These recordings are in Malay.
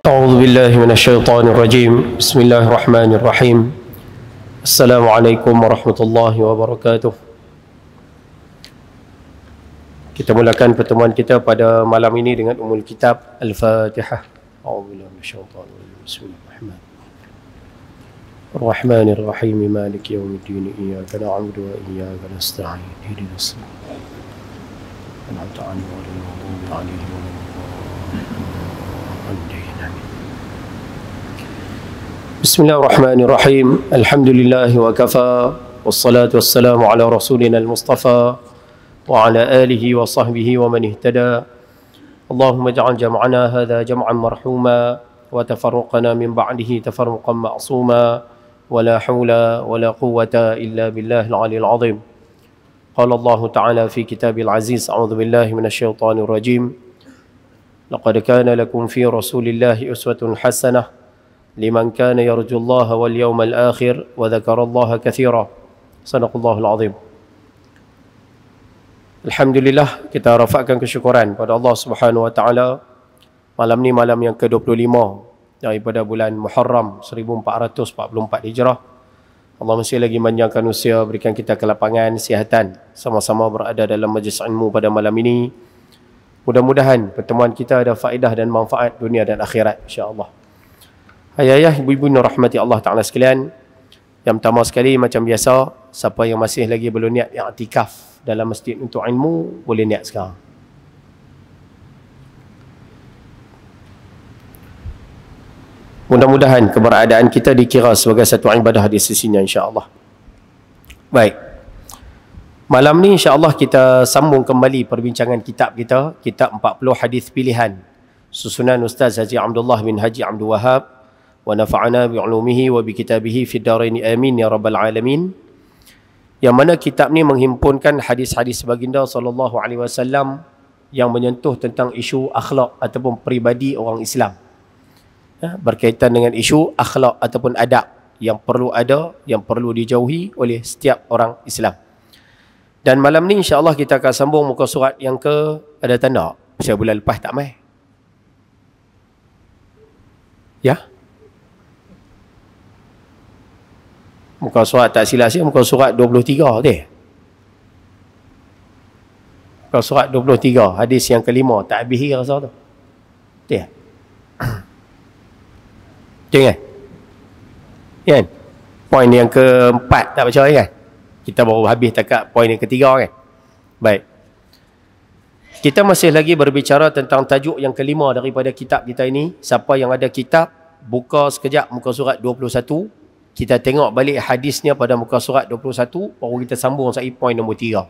أعوذ بالله من الشيطان الرجيم. بسم الله الرحمن الرحيم. السلام عليكم ورحمة الله وبركاته. Kita mulakan pertemuan kita pada malam ini dengan Ummul Kitab Al-Fatihah. A'udzu billahi minasyaitonir rajim. Bismillahirrahmanirrahim. Ar-Rahmanir Rahim. Maliki yaumiddin. Iyyaka na'budu wa iyyaka nasta'in. Ihdinas siratal mustaqim. An'amta 'alaihim ghairil maghdubi 'alaihim waladdallin. Bismillahirrahmanirrahim. Alhamdulillah wa kafa. Wassalatu wassalamu ala rasulina al-Mustafa wa ala alihi wa sahbihi wa man ihtada. Allahumma ij'al jam'ana hadha jam'an marhuma wa tafarruqana min ba'dihi tafarruqan ma'suma wa la hawla wa la quwwata illa billahil 'aliyyil 'azim. Qala Allah ta'ala fi kitabil aziz. A'udzu billahi minasyaitonir rajim. Laqad kana lakum fi rasulillahi uswatun hasanah liman kana yarjullaha wal yawmal akhir wa dzakarallaha katsira. Sadaqallahul azim. Alhamdulillah, kita rafakkan kesyukuran pada Allah Subhanahu wa taala. Malam ni malam yang ke-25 daripada bulan Muharram 1444 Hijrah. Allah masih lagi manjangkan usia, berikan kita kelapangan, kesihatan, sama-sama berada dalam majlis ilmu pada malam ini. Mudah-mudahan pertemuan kita ada faedah dan manfaat dunia dan akhirat, insya-Allah. Ayah-ayah, ibu-ibu yang rahmati Allah Ta'ala sekalian, yang pertama sekali macam biasa, siapa yang masih lagi belum niat i'tikaf dalam masjid untuk ilmu, boleh niat sekarang. Mudah-mudahan keberadaan kita dikira sebagai satu ibadah di sisinya, insya-Allah. Baik. Malam ni insya-Allah kita sambung kembali perbincangan kitab kita, kitab 40 hadis pilihan susunan Ustaz Haji Abdullah bin Haji Abdul Wahab, wa nafa'ana bi 'ulumihi wa bi kitabihi fid dharain amin ya rabbal alamin. Yang mana kitab ni menghimpunkan hadis-hadis baginda sallallahu alaihi wasallam yang menyentuh tentang isu akhlak ataupun peribadi orang Islam. Berkaitan dengan isu akhlak ataupun adab yang perlu ada, yang perlu dijauhi oleh setiap orang Islam. Dan malam ni insya-Allah kita akan sambung muka surat yang ke, ada tanda pasal bulan lepas tak mai. Ya? Muka surat tak silap saya, muka surat 23 teh. Muka surat 23, hadis yang kelima, tak habis rasa tu. Teh. Jangan. Kan? Poin yang keempat tak baca kan? Kita baru habis takat poin yang ketiga kan? Baik. Kita masih lagi berbicara tentang tajuk yang kelima daripada kitab kita ini. Siapa yang ada kitab, buka sekejap muka surat 21. Kita tengok balik hadisnya pada muka surat 21. Baru kita sambung sampai poin nombor 3.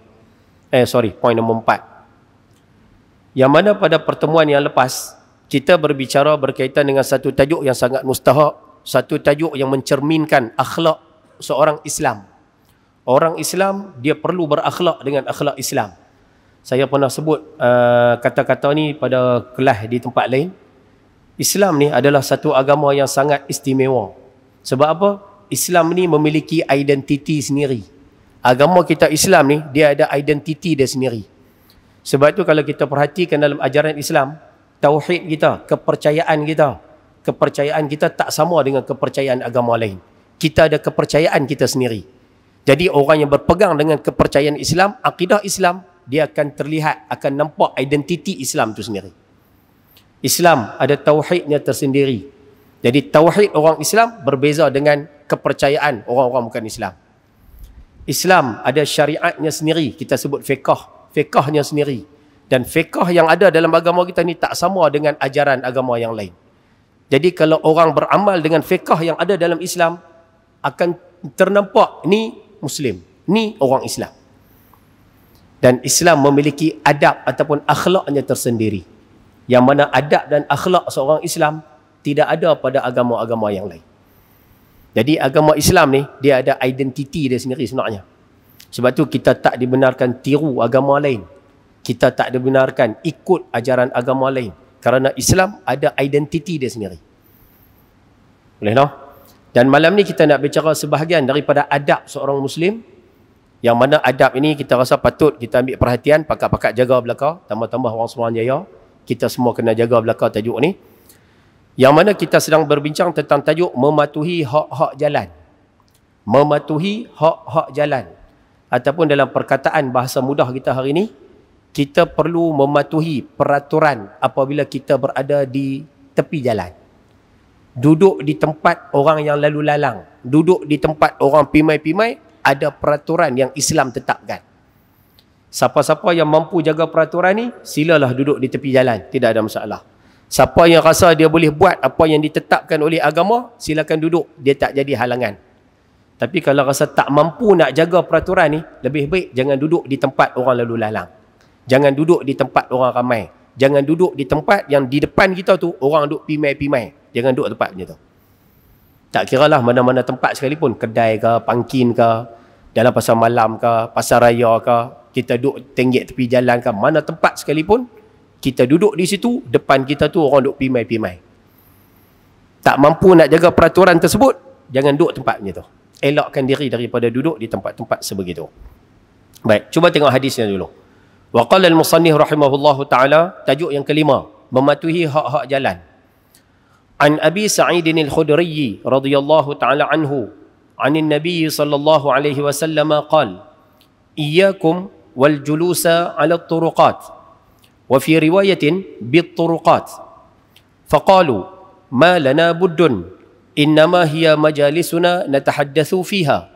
Poin nombor 4. Yang mana pada pertemuan yang lepas, kita berbicara berkaitan dengan satu tajuk yang sangat mustahak. Satu tajuk yang mencerminkan akhlak seorang Islam. Orang Islam, dia perlu berakhlak dengan akhlak Islam. Saya pernah sebut kata-kata ni pada kelas di tempat lain. Islam ni adalah satu agama yang sangat istimewa. Sebab apa? Islam ni memiliki identiti sendiri. Agama kita Islam ni, dia ada identiti dia sendiri. Sebab tu kalau kita perhatikan dalam ajaran Islam, tauhid kita, kepercayaan kita tak sama dengan kepercayaan agama lain. Kita ada kepercayaan kita sendiri. Jadi orang yang berpegang dengan kepercayaan Islam, akidah Islam, dia akan terlihat, akan nampak identiti Islam itu sendiri. Islam ada tauhidnya tersendiri. Jadi tauhid orang Islam berbeza dengan kepercayaan orang-orang bukan Islam. Islam ada syariatnya sendiri, kita sebut fiqhnya sendiri. Dan fiqh yang ada dalam agama kita ni tak sama dengan ajaran agama yang lain. Jadi kalau orang beramal dengan fiqh yang ada dalam Islam, akan ternampak ni Muslim, ni orang Islam. Dan Islam memiliki adab ataupun akhlaknya tersendiri. Yang mana adab dan akhlak seorang Islam tidak ada pada agama-agama yang lain. Jadi agama Islam ni, dia ada identiti dia sendiri sebenarnya. Sebab tu kita tak dibenarkan tiru agama lain. Kita tak dibenarkan ikut ajaran agama lain. Kerana Islam ada identiti dia sendiri. Boleh tak? Dan malam ni kita nak bicara sebahagian daripada adab seorang Muslim Yang mana adab ini kita rasa patut kita ambil perhatian, pakat-pakat jaga belaka, tambah-tambah orang Suruhanjaya. Kita semua kena jaga belaka tajuk ni. Yang mana kita sedang berbincang tentang tajuk mematuhi hak-hak jalan. Mematuhi hak-hak jalan. Ataupun dalam perkataan bahasa mudah kita hari ini, kita perlu mematuhi peraturan apabila kita berada di tepi jalan. Duduk di tempat orang yang lalu lalang, duduk di tempat orang pimai-pimai, ada peraturan yang Islam tetapkan. Siapa-siapa yang mampu jaga peraturan ni, silalah duduk di tepi jalan, tidak ada masalah. Siapa yang rasa dia boleh buat apa yang ditetapkan oleh agama, silakan duduk, dia tak jadi halangan. Tapi kalau rasa tak mampu nak jaga peraturan ni, lebih baik jangan duduk di tempat orang lalu lalang. Jangan duduk di tempat orang ramai. Jangan duduk di tempat yang di depan kita tu orang duduk pimai-pimai. Jangan duduk tempat macam tu. Tak kiralah mana-mana tempat sekalipun, kedai ke, pangkin ke, dalam pasar malam ke, pasar raya ke, kita duduk tenggek tepi jalan ke, mana tempat sekalipun, kita duduk di situ, depan kita tu orang duduk pimai-pimai. Tak mampu nak jaga peraturan tersebut, jangan duduk tempat macam tu. Elakkan diri daripada duduk di tempat-tempat sebegitu. Baik, cuba tengok hadisnya dulu. Wa qala al-musannif rahimahullahu ta'ala, tajuk yang kelima, mematuhi hak-hak jalan. An Abi Sa'id al-Khudri radhiyallahu ta'ala anhu, an an-nabiy sallallahu alaihi wasallam qala, iyyakum wal julusa 'ala at-turuqat, wa fi riwayatin bit-turuqat. Faqalu ma lana buddun, innama hiya majalisuna natahaddatsu fiha.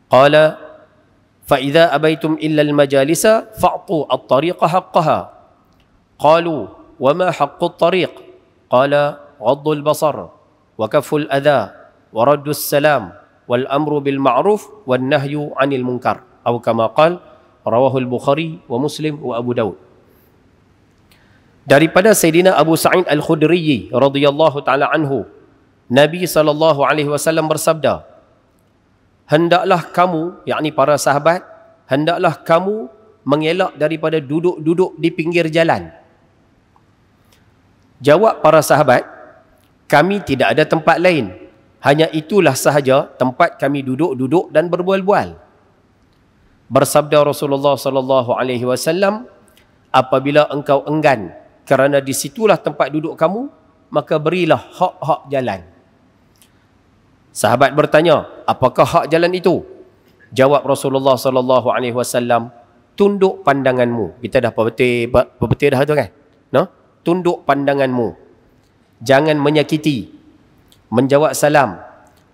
Qala fa idza abaytum illa al-majalisa fa'tu at-tariqa haqqaha. Qalu wa ma haqqu at-tariq? Qala غض البصر وكف الأذى ورد السلام والأمر بالمعروف والنهي عن المنكر أو كما قال رواه البخاري ومسلم وأبو داود. Daripada Sayyidina Abu Sa'id al-Khudri radhiyallahu ta'ala anhu, Nabi SAW bersabda, hendaklah kamu, yakni para sahabat, hendaklah kamu mengelak daripada duduk-duduk di pinggir jalan. Jawab para sahabat, kami tidak ada tempat lain. Hanya itulah sahaja tempat kami duduk-duduk dan berbual-bual. Bersabda Rasulullah sallallahu alaihi wasallam, apabila engkau enggan kerana di situlah tempat duduk kamu, maka berilah hak-hak jalan. Sahabat bertanya, apakah hak jalan itu? Jawab Rasulullah sallallahu alaihi wasallam, tunduk pandanganmu. Kita dah berbetul dah tu kan? No? Tunduk pandanganmu. Jangan menyakiti, menjawab salam,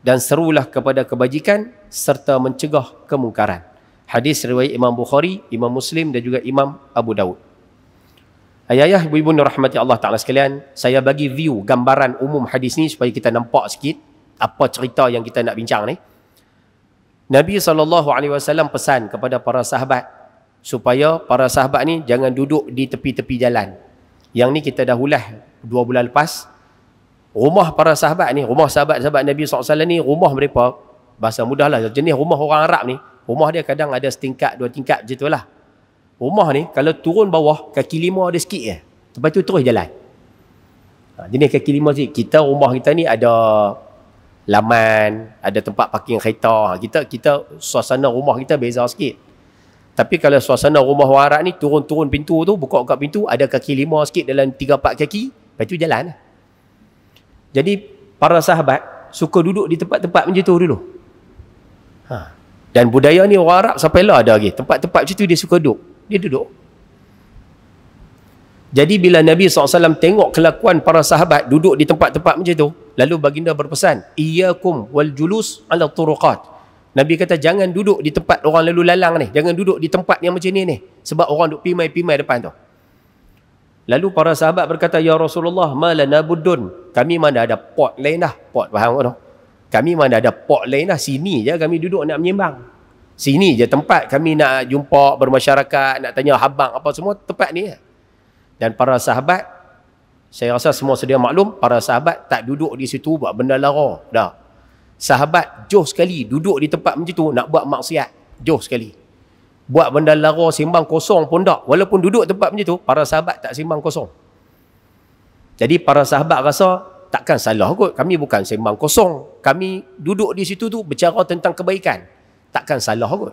dan serulah kepada kebajikan serta mencegah kemungkaran. Hadis riwayat Imam Bukhari, Imam Muslim dan juga Imam Abu Daud. Ayah-ayah, ibu-ibu rahmati Allah Ta'ala sekalian, saya bagi view, gambaran umum hadis ni supaya kita nampak sikit apa cerita yang kita nak bincang ni. Nabi SAW pesan kepada para sahabat supaya para sahabat ni jangan duduk di tepi-tepi jalan. Yang ni kita dah ulas 2 bulan lepas. Rumah para sahabat ni, rumah sahabat-sahabat Nabi SAW ni, rumah mereka, bahasa mudah lah, jenis rumah orang Arab ni, rumah dia kadang ada setingkat, 2 tingkat macam tu lah. Rumah ni, kalau turun bawah, kaki 5 ada sikit je. Lepas tu terus jalan. Jenis kaki 5 sikit. Kita, rumah kita ni ada laman, ada tempat parking kereta. Kita suasana rumah kita beza sikit. Tapi kalau suasana rumah orang Arab ni, turun-turun pintu tu, buka-buka pintu, ada kaki 5 sikit dalam 3-4 kaki, lepas tu jalan. Jadi para sahabat suka duduk di tempat-tempat macam tu dulu. Dan budaya ni orang Arab sampai lah ada lagi. Tempat-tempat macam tu dia suka duduk. Dia duduk. Jadi bila Nabi SAW tengok kelakuan para sahabat duduk di tempat-tempat macam tu, lalu baginda berpesan, iyyakum wal julus ala turuqat. Nabi kata jangan duduk di tempat orang lalu lalang ni. Jangan duduk di tempat yang macam ni. Sebab orang duduk pimai-pimai depan tu. Lalu para sahabat berkata, ya Rasulullah, ma lana buddun. Kami mana ada pot lain dah. Pot, faham tak? Kami mana ada pot lain dah. Sini je kami duduk nak menyembang. Sini je tempat kami nak jumpa, bermasyarakat, nak tanya habang apa semua, tempat ni. Dan para sahabat, saya rasa semua sedia maklum, para sahabat tak duduk di situ buat benda lara. Dah. Sahabat jauh sekali duduk di tempat macam tu nak buat maksiat. Jauh sekali. Buat benda lara, simbang kosong pun tak. Walaupun duduk tempat macam tu, para sahabat tak simbang kosong. Jadi para sahabat rasa takkan salah kot. Kami bukan simbang kosong. Kami duduk di situ tu bercara tentang kebaikan. Takkan salah kot.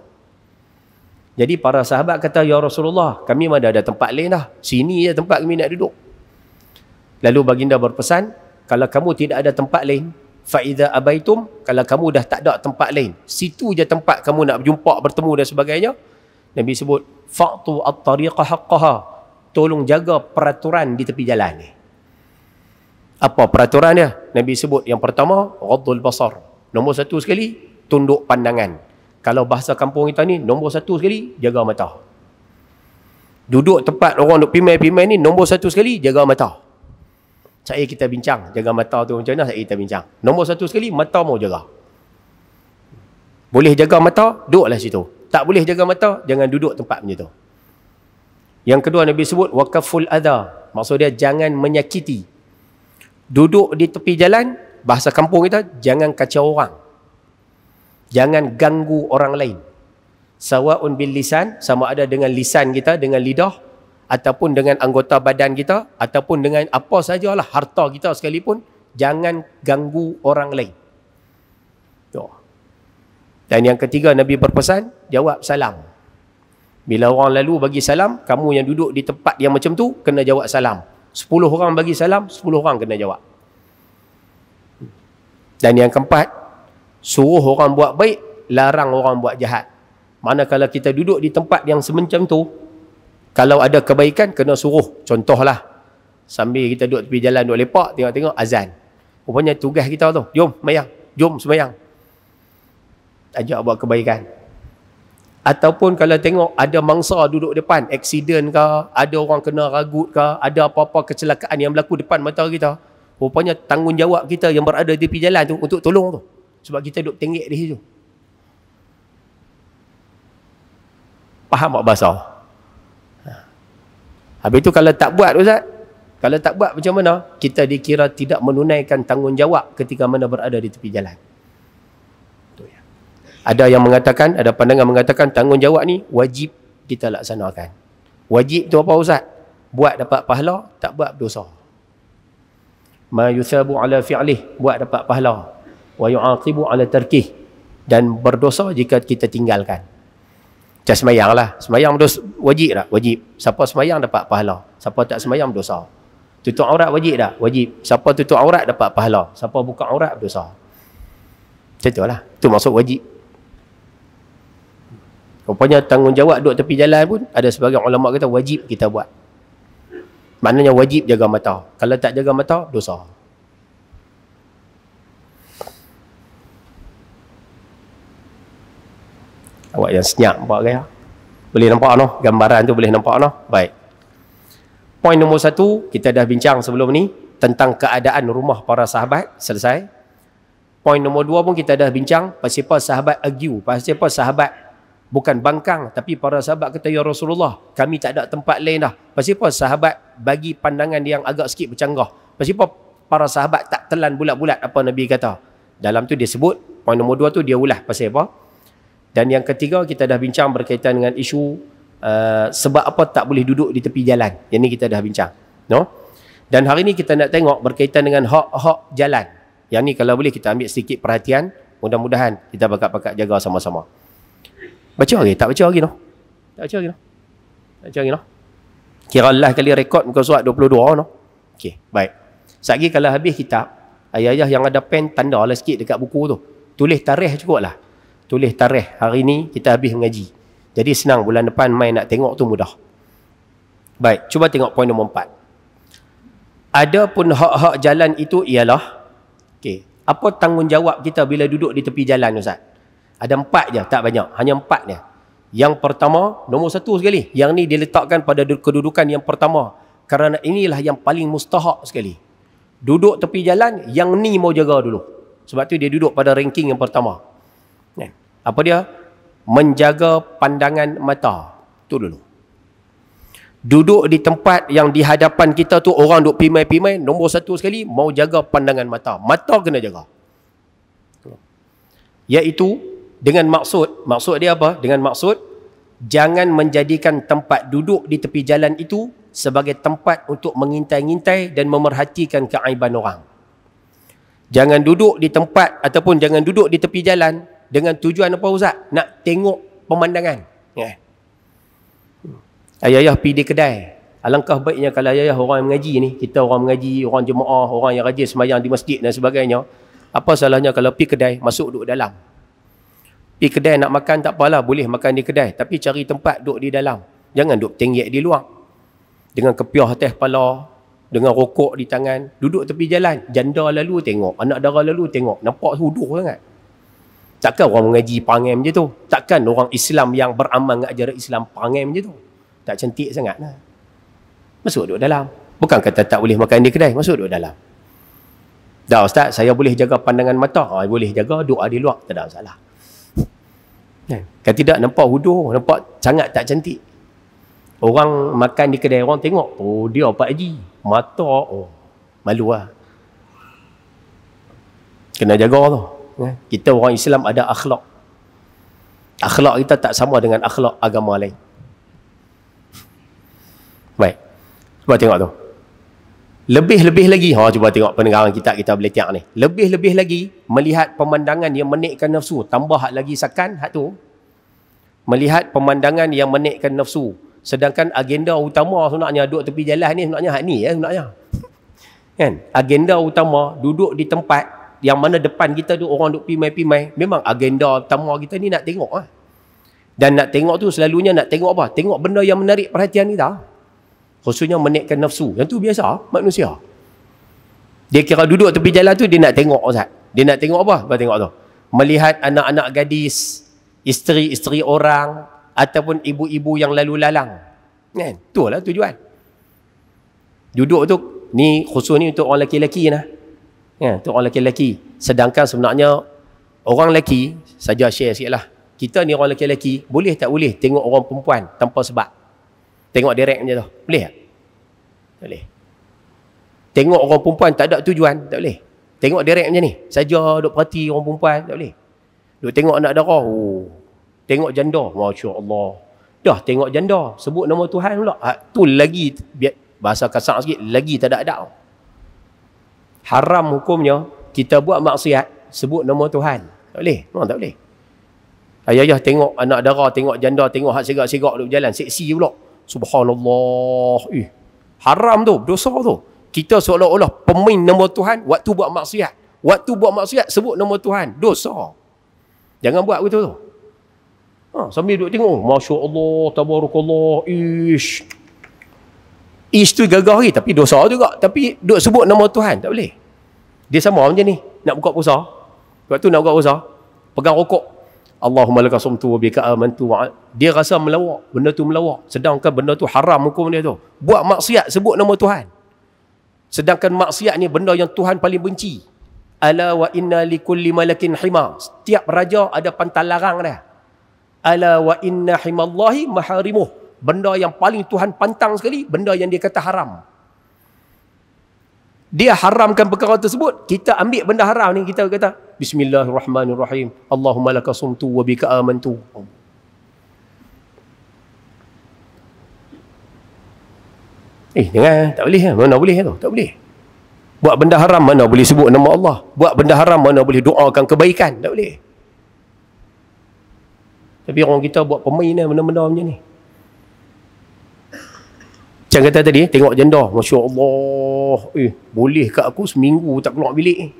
Jadi para sahabat kata, ya Rasulullah, kami mana ada tempat lain dah. Sini je tempat kami nak duduk. Lalu baginda berpesan, kalau kamu tidak ada tempat lain, fa'idha abaitum, kalau kamu dah tak ada tempat lain, situ je tempat kamu nak berjumpa, bertemu dan sebagainya, Nabi sebut, fa'tu at-tariqa haqqaha, tolong jaga peraturan di tepi jalan ni. Apa peraturan dia? Nabi sebut, yang pertama, ghaddul basar. Nombor satu sekali, tunduk pandangan. Kalau bahasa kampung kita ni, nombor satu sekali, jaga mata. Duduk tempat orang duk pimai-pimai ni, nombor satu sekali, jaga mata. Saya kita bincang, jaga mata tu macam mana, saya kita bincang. Nombor satu sekali, mata mau jaga. Boleh jaga mata, duduklah situ. Tak boleh jaga mata, jangan duduk tempat macam tu. Yang kedua Nabi sebut, waqaful adha. Maksud dia, jangan menyakiti. Duduk di tepi jalan, bahasa kampung kita, jangan kacau orang. Jangan ganggu orang lain. Sawa'un bil lisan, sama ada dengan lisan kita, dengan lidah, ataupun dengan anggota badan kita, ataupun dengan apa sajalah, harta kita sekalipun, jangan ganggu orang lain. Tuh. Dan yang ketiga Nabi berpesan, jawab salam. Bila orang lalu bagi salam, kamu yang duduk di tempat yang macam tu, kena jawab salam. 10 orang bagi salam, 10 orang kena jawab. Dan yang keempat, suruh orang buat baik, larang orang buat jahat. Manakala kita duduk di tempat yang semacam tu, kalau ada kebaikan, kena suruh. Contohlah, sambil kita duduk tepi jalan, duduk lepak, tengok-tengok azan. Rupanya tugas kita tu, jom semayang, jom semayang. Ajak buat kebaikan. Ataupun kalau tengok ada mangsa duduk depan, aksiden ke, ada orang kena ragut ke, ada apa-apa kecelakaan yang berlaku depan mata kita, rupanya tanggungjawab kita yang berada di tepi jalan tu untuk tolong tu. Sebab kita duduk tenggek di situ. Faham tak bahasa? Habis tu kalau tak buat, Ustaz, kalau tak buat macam mana? Kita dikira tidak menunaikan tanggungjawab ketika mana berada di tepi jalan. Ada yang mengatakan, ada pandangan mengatakan tanggungjawab ni wajib kita laksanakan. Wajib tu apa, Ustaz? Buat dapat pahala, tak buat dosa. Ma yusabu ala fi'lih, buat dapat pahala. Wa yu'aqibu ala tarkih, dan berdosa jika kita tinggalkan. Macam semayang lah, semayang wajib tak? Wajib. Siapa semayang dapat pahala, siapa tak semayang dosa. Tutup aurat wajib tak? Wajib. Siapa tutup aurat dapat pahala, siapa buka aurat dosa. Macam tu lah, itu maksud wajib. Rupanya tanggungjawab duduk tepi jalan pun, ada sebagian ulama kata wajib kita buat. Maknanya wajib jaga mata. Kalau tak jaga mata, dosa. Awak yang senyap nampak gaya. Boleh nampak no? Gambaran tu boleh nampak no? Baik. Poin nombor 1, kita dah bincang sebelum ni tentang keadaan rumah para sahabat. Selesai. Poin nombor 2 pun kita dah bincang. Pasal apa sahabat argue, pasal apa sahabat bukan bangkang, tapi para sahabat kata, ya Rasulullah, kami tak ada tempat lain dah. Pasal apa sahabat bagi pandangan yang agak sikit bercanggah. Pasal apa para sahabat tak telan bulat-bulat apa Nabi kata. Dalam tu dia sebut, poin nombor 2 tu dia ulah pasal apa. Dan yang ketiga, kita dah bincang berkaitan dengan isu sebab apa tak boleh duduk di tepi jalan. Yang ni kita dah bincang, no? Dan hari ni kita nak tengok berkaitan dengan hak-hak jalan. Yang ni kalau boleh kita ambil sedikit perhatian. Mudah-mudahan kita pakat-pakat jaga sama-sama. Baca lagi? Tak baca lagi no? Tak baca lagi no? Tak baca lagi no? Kira lah kali rekod muka surat 22 no? Okey, baik. Sekali kalau habis kitab, ayah-ayah yang ada pen, tanda lah sikit dekat buku tu. Tulis tarikh cukup lah. Tulis tarikh hari ni kita habis mengaji. Jadi senang, bulan depan main nak tengok tu mudah. Baik, cuba tengok poin nombor 4. Adapun hak-hak jalan itu ialah, okey, apa tanggungjawab kita bila duduk di tepi jalan, Ustaz? Ada 4 je, tak banyak, hanya 4 je. Yang pertama, nombor 1 sekali, yang ni diletakkan pada kedudukan yang pertama, kerana inilah yang paling mustahak sekali. Duduk tepi jalan, yang ni mau jaga dulu. Sebab tu dia duduk pada ranking yang pertama. Apa dia? Menjaga pandangan mata. Tu dulu. Duduk di tempat yang di hadapan kita tu orang duk pimai-pimai, nombor 1 sekali mau jaga pandangan mata. Mata kena jaga. Iaitu dengan maksud dia apa? Dengan maksud jangan menjadikan tempat duduk di tepi jalan itu sebagai tempat untuk mengintai-ngintai dan memerhatikan keaiban orang. Jangan duduk di tempat ataupun jangan duduk di tepi jalan dengan tujuan apa, Ustaz? Nak tengok pemandangan. Ayah-ayah pergi di kedai. Alangkah baiknya kalau ayah orang yang mengaji ni, kita orang mengaji, orang jemaah, orang yang rajin sembahyang di masjid dan sebagainya, apa salahnya kalau pergi kedai, masuk duduk dalam. Pergi kedai nak makan tak apalah, boleh makan di kedai, tapi cari tempat duduk di dalam. Jangan duduk tenggek di luar. Dengan kepiah atas kepala, dengan rokok di tangan, duduk tepi jalan, janda lalu tengok, anak dara lalu tengok, nampak huduh sangat. Takkan orang mengaji perangai macam tu? Takkan orang Islam yang beramal dengan ajaran Islam perangai macam tu? Tak cantik sangat lah. Masuk duduk dalam. Bukan kata tak boleh makan di kedai, masuk duduk dalam. Dah Ustaz, saya boleh jaga pandangan mata. Boleh jaga, doa di luar, tak ada masalah. Kan tidak nampak huduh, nampak sangat tak cantik. Orang makan di kedai, orang tengok, oh dia Pak Haji, mata, oh malu lah. Kena jaga tu. Kita orang Islam ada akhlak. Akhlak kita tak sama dengan akhlak agama lain. Baik. Cuba tengok tu. Lebih-lebih lagi, cuba tengok pendengaran kita boleh tengok ni. Lebih-lebih lagi, melihat pemandangan yang menaikkan nafsu. Tambah hak lagi sakan, hak tu. Melihat pemandangan yang menaikkan nafsu. Sedangkan agenda utama sebenarnya duduk tepi jalan ni, sebenarnya hak ni ya sebenarnya. Kan? Agenda utama duduk di tempat yang mana depan kita tu orang duk pimai-pimai, memang agenda utama kita ni nak tengok lah. Dan nak tengok tu selalunya nak tengok apa? Tengok benda yang menarik perhatian kita. Khususnya menaikkan nafsu. Yang tu biasa manusia. Dia kira duduk tepi jalan tu dia nak tengok Ustaz. Dia nak tengok apa? Apa tengok tu? Melihat anak-anak gadis, isteri-isteri orang ataupun ibu-ibu yang lalu lalang. Kan? Itulah tujuan. Duduk tu ni khusus ni untuk orang lelaki-lelaki nah. Ya, untuk orang lelaki-lelaki. Sedangkan sebenarnya orang lelaki, saja share sikit lah. Kita ni orang lelaki-lelaki, boleh tak boleh tengok orang perempuan tanpa sebab? Tengok direct macam tu. Boleh tak? Tak boleh. Tengok orang perempuan tak ada tujuan, tak boleh. Tengok direct macam ni. Saja duk perhati orang perempuan, tak boleh. Duk tengok anak darah, tengok janda, Masya Allah. Dah tengok janda, sebut nama Tuhan pula. Tu lagi, bahasa kasar sikit, lagi tak ada adab. Haram hukumnya, kita buat maksiat, sebut nama Tuhan. Tak boleh, memang tak boleh. Ayah-ayah tengok anak dara, tengok janda, tengok hak segak-segak duduk jalan, seksi pula. Subhanallah. Haram tu, dosa tu. Kita seolah-olah pemain nama Tuhan, waktu buat maksiat. Waktu buat maksiat, sebut nama Tuhan. Dosa. Jangan buat begitu tu. Sambil duduk tengok, Masya Allah, Tabarakallah, Ish tu gagah lagi, tapi dosa juga. Tapi duk sebut nama Tuhan, tak boleh. Dia sama macam ni, nak buka puasa. Waktu nak buka puasa, pegang rokok. Allahumma laka sumtu wa bika amantu. Dia rasa melawak, benda tu melawak. Sedangkan benda tu haram hukum dia tu. Buat maksiat, sebut nama Tuhan. Sedangkan maksiat ni benda yang Tuhan paling benci. Ala wa inna likulli malakin hima. Setiap raja ada pantal larang dia. Ala wa inna himallahi maharimuh. Benda yang paling Tuhan pantang sekali, benda yang dia kata haram. Dia haramkan perkara tersebut, kita ambil benda haram ni, kita kata Bismillahirrahmanirrahim, Allahumma laka sumtu wa bika amantu. Jangan, tak boleh. Mana boleh tu? Tak boleh. Buat benda haram, mana boleh sebut nama Allah. Buat benda haram, mana boleh doakan kebaikan. Tak boleh. Tapi orang kita buat permainan benda-benda macam ni. Macam kata tadi, tengok janda, Masya Allah, boleh kat aku seminggu tak keluar bilik ni.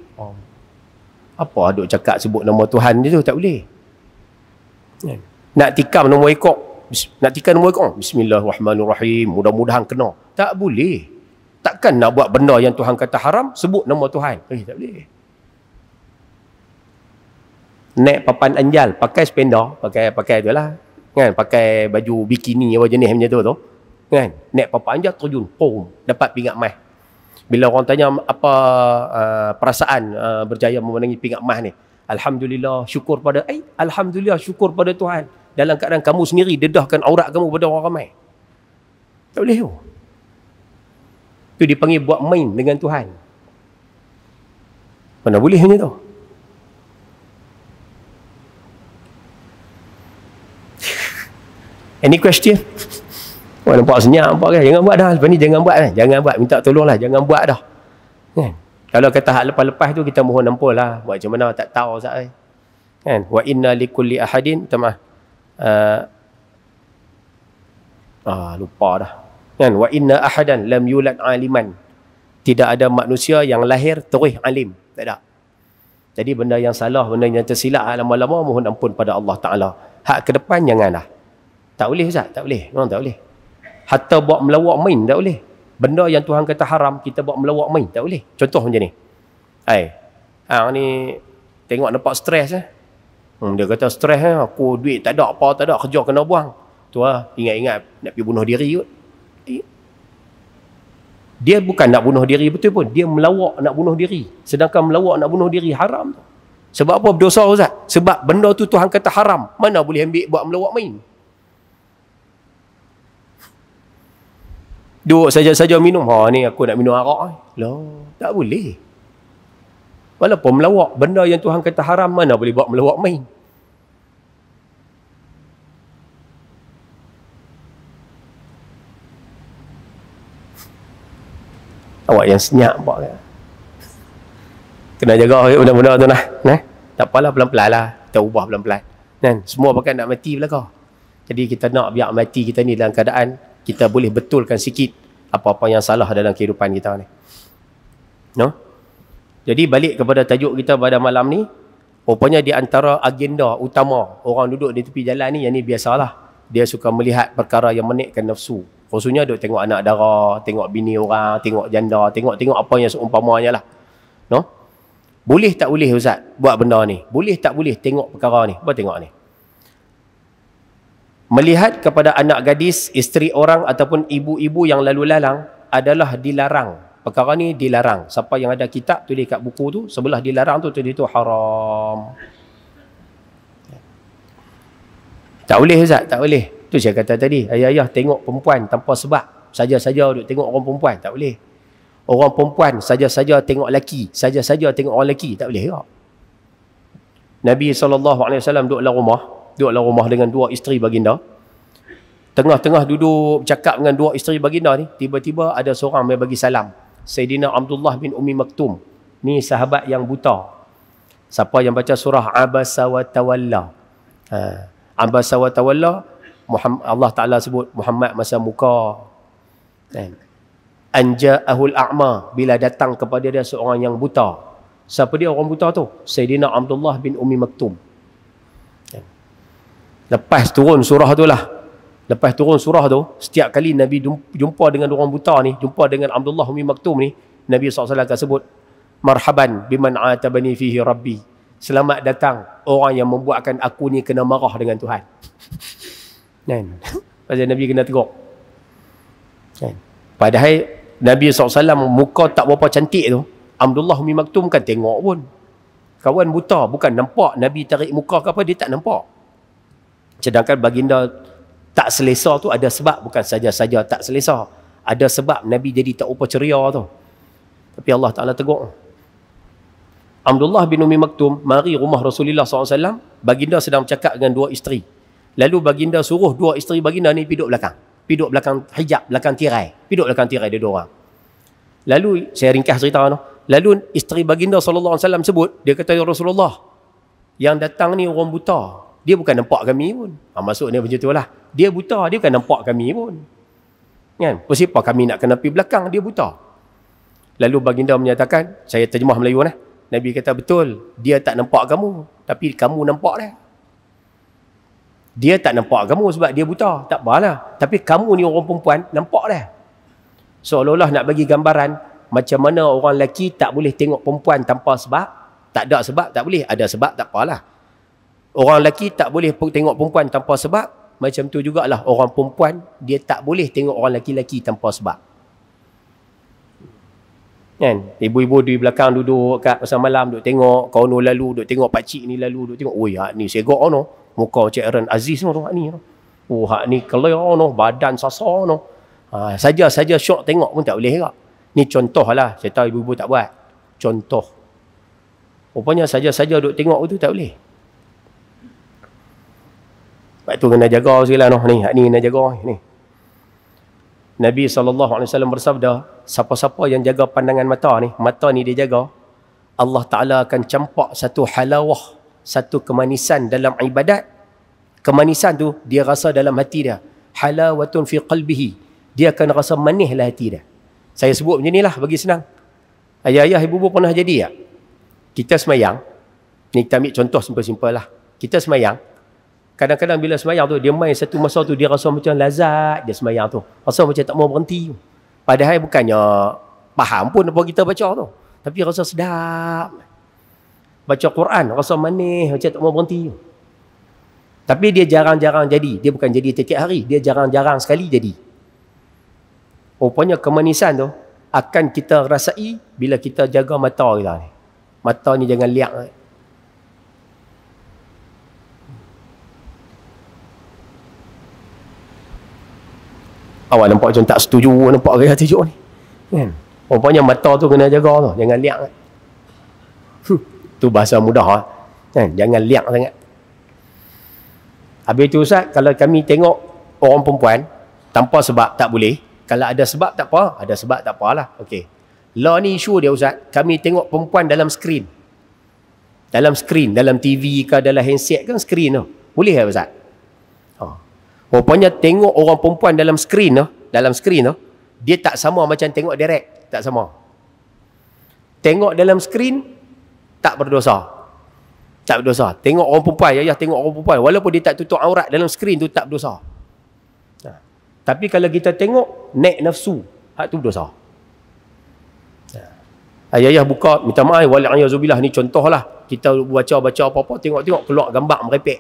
Apa duk cakap sebut nama Tuhan dia tu, tak boleh. Nak tikam nombor ekor, Bismillahirrahmanirrahim, mudah-mudahan kena. Tak boleh. Takkan nak buat benda yang Tuhan kata haram, sebut nama Tuhan. Tak boleh. Naik papan anjal, pakai spender, pakai tu lah. Kan? Pakai baju bikini apa jenis macam tu. Kan? Naik papan anjal, terjun, dapat pingat emas. Bila orang tanya apa perasaan berjaya memenangi pingat emas ni, Alhamdulillah, syukur pada Alhamdulillah, syukur pada Tuhan. Dalam keadaan kamu sendiri dedahkan aurat kamu pada orang ramai. Tak boleh tu. Itu dipanggil buat main dengan Tuhan. Mana boleh macam tu? Any question? Nampak senyap, nampak kan? Jangan buat dah. Lepas ni jangan buat kan? Jangan buat. Minta tolonglah. Jangan buat dah. Kan? Kalau kata hak lepas-lepas tu, kita mohon ampun lah. Buat macam mana, tak tahu Ustaz. Kan? Wa inna likulli ahadin, Lupa dah. Kan? Wa inna ahadan lam yulad aliman. Tidak ada manusia yang lahir terus alim. Tak ada. Jadi benda yang salah, benda yang tersilap, lama-lama mohon ampun pada Allah Ta'ala. Hak ke depan janganlah. Tak boleh Ustaz, tak boleh. Memang tak boleh. Hatta buat melawak main tak boleh. Benda yang Tuhan kata haram, kita buat melawak main tak boleh. Contoh macam ni. Ni tengok nampak stres dia kata stres aku duit tak ada, apa tak ada, kerja kena buang. Tu ingat-ingat nak pergi bunuh diri kot. Dia bukan nak bunuh diri betul pun, dia melawak nak bunuh diri. Sedangkan melawak nak bunuh diri haram. Sebab apa berdosa Ustaz? Sebab benda tu Tuhan kata haram. Mana boleh ambil buat melawak main? Duduk saja-saja minum. Ni aku nak minum arak. Tak boleh. Walaupun melawak, benda yang Tuhan kata haram, mana boleh buat melawak main? Awak yang senyap buat kan? Kena jaga benda-benda tu nah. Tak apalah, pelan-pelan lah. Kita ubah pelan-pelan. Kan? Semua pakai nak mati belakang. Jadi kita nak biar mati kita ni dalam keadaan kita boleh betulkan sikit apa-apa yang salah dalam kehidupan kita ni. Jadi balik kepada tajuk kita pada malam ni, rupanya di antara agenda utama orang duduk di tepi jalan ni, yang ni biasalah. Dia suka melihat perkara yang menaikkan nafsu. Khususnya duk tengok anak dara, tengok bini orang, tengok janda, tengok apa yang seumpamanya lah. Boleh tak boleh Ustaz buat benda ni? Boleh tak boleh tengok perkara ni? Apa tengok ni? Melihat kepada anak gadis, isteri orang ataupun ibu-ibu yang lalu lalang adalah dilarang. Perkara ni dilarang. Siapa yang ada kitab tulis kat buku tu, sebelah dilarang tu tulis tu haram. Tak boleh Ustaz, tak boleh. Tu saya kata tadi, ayah-ayah tengok perempuan tanpa sebab. Saja-saja duk tengok orang perempuan, tak boleh. Orang perempuan saja-saja tengok lelaki, saja-saja tengok orang lelaki, tak boleh tak? Nabi SAW duduk dalam rumah dengan dua isteri baginda. Tengah-tengah duduk bercakap dengan dua isteri baginda ni, tiba-tiba ada seorang yang bagi salam. Sayyidina Abdullah bin Ummi Maktum. Ni sahabat yang buta. Siapa yang baca surah Abasa wa Tawalla? Abasa wa Tawalla, Allah Ta'ala sebut Muhammad masa muka. Anja'ahul a'ma, bila datang kepada dia seorang yang buta. Siapa dia orang buta tu? Sayyidina Abdullah bin Ummi Maktum. Lepas turun surah tu lah. Lepas turun surah tu, setiap kali Nabi jumpa dengan orang buta ni, jumpa dengan Abdullah Ummi Maktum ni, Nabi SAW akan sebut, marhaban biman atabani fihi rabbi. Selamat datang orang yang membuatkan aku ni kena marah dengan Tuhan. Kan? Pasal Nabi kena tegur. Kan? Padahal Nabi SAW muka tak berapa cantik tu, Abdullah Ummi Maktum kan tengok pun. Kawan buta, bukan nampak Nabi tarik muka ke apa, dia tak nampak. Sedangkan baginda tak selesa tu ada sebab, bukan saja-saja tak selesa. Ada sebab Nabi jadi tak rupa ceria tu. Tapi Allah Ta'ala tegur. Abdullah bin Ummi Maktum mari rumah Rasulullah SAW, baginda sedang bercakap dengan dua isteri. Lalu baginda suruh dua isteri baginda ni pergi duduk belakang. Pergi duduk belakang hijab, belakang tirai. Pergi duduk belakang tirai dia dua orang. Lalu, saya ringkas cerita tu. Lalu isteri baginda SAW sebut, dia kata, ya Rasulullah, yang datang ni orang buta. Dia bukan nampak kami pun. Maksudnya macam tu lah. Dia buta, dia bukan nampak kami pun. Kan? Kenapa kami nak kena pergi belakang, dia buta. Lalu baginda menyatakan, saya terjemah Melayu lah. Nabi kata, betul, dia tak nampak kamu. Tapi kamu nampak dah. Dia tak nampak kamu sebab dia buta. Tak apalah. Tapi kamu ni orang perempuan, nampak dah. Seolah-olah nak bagi gambaran, macam mana orang lelaki tak boleh tengok perempuan tanpa sebab. Tak ada sebab, tak boleh. Ada sebab, tak apalah. Orang lelaki tak boleh tengok perempuan tanpa sebab. Macam tu jugalah orang perempuan, dia tak boleh tengok orang lelaki tanpa sebab. Kan? Ibu-ibu di belakang duduk kat pasal malam, duduk tengok kawan lalu, duduk tengok pakcik ni lalu, duduk tengok, oi hak ni segok ono. Muka Cik Aaron Aziz tu hak ni. Oh hak ni clear ono, badan sasar ono. Saja-saja syok tengok pun tak boleh tak? Ni contoh lah. Saya tahu ibu-ibu tak buat. Contoh. Rupanya saja-saja duduk tengok tu tak boleh. Sebab tu kena jaga sekali lah. Ni, hak ni kena jaga. Ni. Nabi SAW bersabda, siapa-siapa yang jaga pandangan mata ni dia jaga, Allah Ta'ala akan campak satu halawah, satu kemanisan dalam ibadat. Kemanisan tu dia rasa dalam hati dia. halawatun fi qalbihi. Dia akan rasa manislah hati dia. Saya sebut macam inilah bagi senang. Ayah-ayah, ibu-ibu pernah jadi tak? Kita semayang, ni kita ambil contoh simple-simple lah. Kita semayang, kadang-kadang bila semayang tu, dia main satu masa tu, dia rasa macam lazat dia semayang tu. Rasa macam tak mau berhenti. Padahal bukannya faham pun apa kita baca tu. Tapi rasa sedap. Baca Quran, rasa manis, macam tak mau berhenti. Tapi dia jarang-jarang jadi. Dia bukan jadi setiap hari. Dia jarang-jarang sekali jadi. Rupanya kemanisan tu akan kita rasai bila kita jaga mata kita ni. Mata ni jangan liak. Awak nampak macam tak setuju nampak gaya tajuk ni. Kan? Rupanya mata tu kena jaga tu. Jangan liak. Tu bahasa mudah. Kan? Jangan liak sangat. Habis tu Ustaz, kalau kami tengok orang perempuan tanpa sebab tak boleh. Kalau ada sebab tak apa, ada sebab tak apalah. Okey. Law ni isu dia Ustaz, kami tengok perempuan dalam skrin. Dalam skrin, dalam TV ke dalam handset kan skrin tu. Boleh tak Ustaz? Rupanya tengok orang perempuan dalam skrin tu, dia tak sama macam tengok direct, tak sama. Tengok dalam skrin tak berdosa. Tak berdosa. Tengok orang perempuan, ya tengok orang perempuan. Walaupun dia tak tutup aurat dalam skrin tu tak berdosa. Tapi kalau kita tengok naik nafsu, hak tu berdosa. Ayah buka, minta maaf, wali'ayazubillah, ni contoh lah. Kita baca-baca apa-apa, tengok-tengok keluar gambar merepek.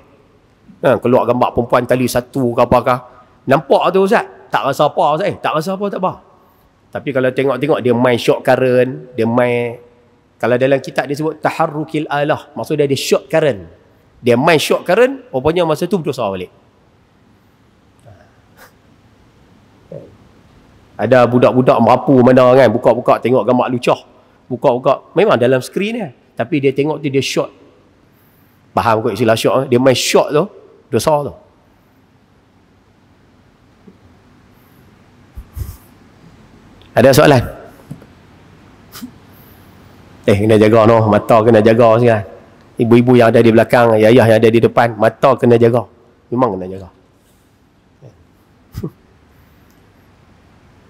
Keluar gambar perempuan tali satu ke apakah. Nampak tu Ustaz? Tak rasa apa Ustaz? Tak rasa apa, tak apa. Tapi kalau tengok-tengok dia main short current, dia main, kalau dalam kitab dia sebut taharrukil alah, maksud dia short current. Dia main short current, rupanya masa tu berdosa balik. Ada budak-budak merapu mana kan, buka-buka tengok gambar lucah. Buka-buka, memang dalam skrin dia. Tapi dia tengok tu dia short. Faham kot istilah short? Dia main short tu, dosa tu. Ada soalan? Kena jaga no, mata kena jaga sekarang. Ibu-ibu yang ada di belakang, ayah yang ada di depan, mata kena jaga. Memang kena jaga.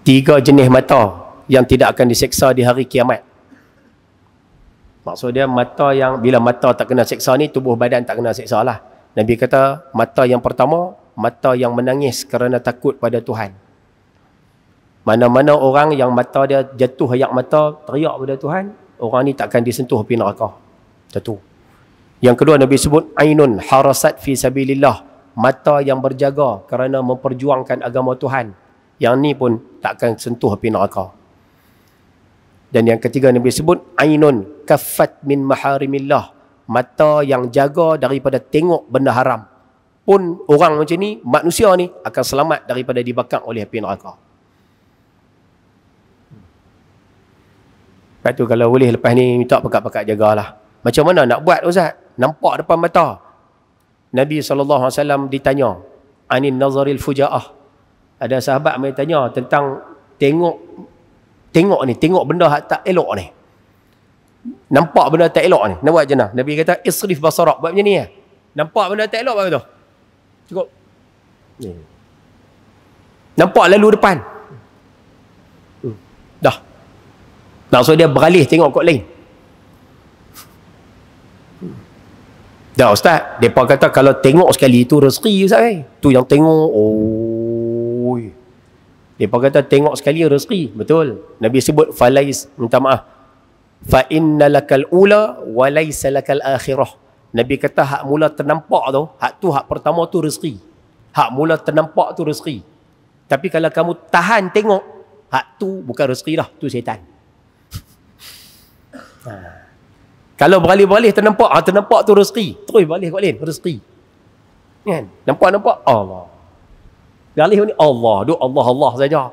3 jenis mata yang tidak akan diseksa di hari kiamat. Maksud dia mata yang, bila mata tak kena seksa ni, tubuh badan tak kena seksa lah. Nabi kata mata yang pertama, mata yang menangis kerana takut pada Tuhan. Mana-mana orang yang mata dia jatuh ayak mata, teriak pada Tuhan, orang ni takkan disentuh api neraka. Satu. Yang kedua Nabi sebut ainun harasat fi sabilillah, mata yang berjaga kerana memperjuangkan agama Tuhan. Yang ni pun takkan sentuh api neraka. Dan yang ketiga Nabi sebut ainun kaffat min maharimillah, mata yang jaga daripada tengok benda haram. Pun orang macam ni, manusia ni akan selamat daripada dibakar oleh api neraka. Lepas tu kalau boleh lepas ni minta pakat-pakat jagalah. Macam mana nak buat Ustaz? Nampak depan mata. Nabi SAW ditanya anin nazaril fujaah. Ada sahabat mai tanya tentang tengok ni, tengok benda tak elok ni. Nampak benda tak elok ni. Nak buat macam mana? Nabi kata isrif basarak. Buat macam ni ya. Nampak benda tak elok buat tu. Cukup. Ni. Nampak lalu depan. Dah. Maksud dia beralih tengok kot lain. Dah Ustaz, mereka kata kalau tengok sekali tu rezeki Ustaz. Tu yang tengok, mereka kata tengok sekali rezeki. Betul. Nabi sebut falais, minta maaf, fa innalakal ula wa laysa lakal akhirah. Nabi kata hak mula ternampak tu, hak pertama tu rezeki. Hak mula ternampak tu rezeki. Tapi kalau kamu tahan tengok, hak tu bukan rezeki dah, tu syaitan. Kalau beralih-beralih ternampak tu rezeki, terus balik kat lain rezeki. Kan? Nampak Allah. Beralih ni Allah, duk Allah saja.